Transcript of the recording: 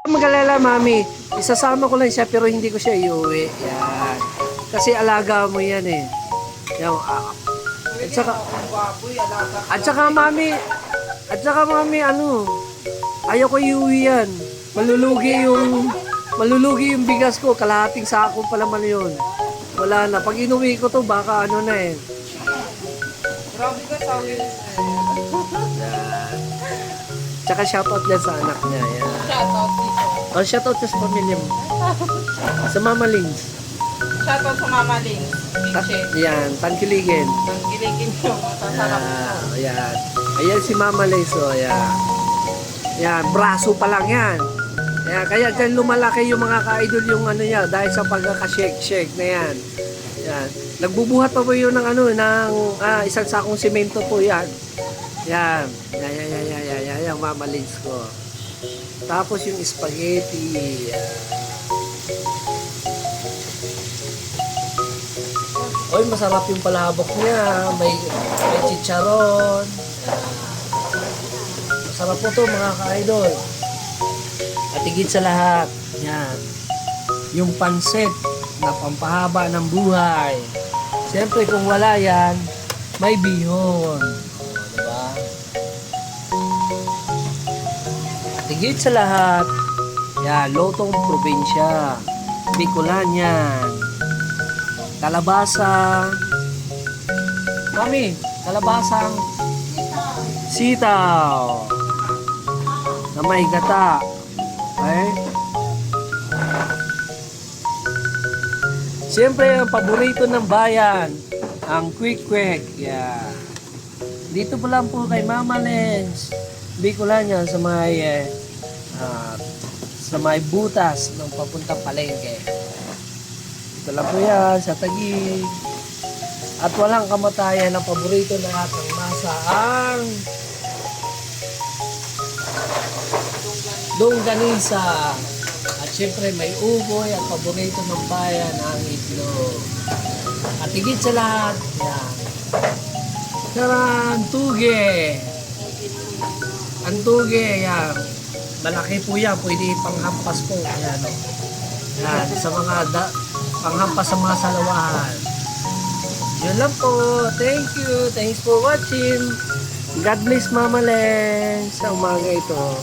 Mag-alala, mami. Isasama ko lang siya pero hindi ko siya iuwi. Yan. Kasi alaga mo yan eh. Yan. At saka mami, ano, ayaw ko iuwi yan. Malulugi yung bigas ko. Kalahating sako pa naman yun. Wala na. Pag inuwi ko to, baka ano na eh. Grabe ka sa akin. Tsaka shoutout din sa anak niya. Yan. Shoutout dito. Oh, shoutout sa pamilya mo. Sa Mama Lings. Shoutout sa Mama Ling. Kiche. Yan, tangkiligin. Ang giligin nyo. Masasarap ito. Ayan. Ayan si Mama Lings. Oh, ayan. Yan, braso pa lang yan. Ayan, kaya dyan lumalaki yung mga ka-idol yung ano niya dahil sa pagkaka-shake-shake na yan. Yan. Nagbubuhat pa po yun ng ano, ng isang sakong simento po yan. Yan. Yan, Mama Lings ko. Tapos yung spaghetti. Oy, masarap yung palabok niya. May chicharon. Masarap po to mga ka-idol. At higit sa lahat, yan. Yung pansit na pampahaba ng buhay. Siyempre kung wala yan, may bihon. Diba? At higit sa lahat, yan, lotong probinsya. Bicolan yan. Kalabasa. Mami, kalabasang sitaw. Na may gata. Okay? Siyempre, ang paborito ng bayan, ang quick-quick. Yeah. Dito pa lang po kay Mama Lens. Bicolan yan sa may butas ng papuntang palengke. Ito lang po yan sa Taguig. At walang kamatayan ang paborito ng ating masa ang longganisa. At syempre may ugoy at paborito ng bayan ang itlog. At higit sa lahat, yan. Tarantuge. Antuge, yan. Malaki po yan. Pwede panghampas po. Yan, o. Yan, sa mga panghampas sa mga salawahan. Yun lang po. Thank you. Thanks for watching. God bless Mama Len sa umaga ito.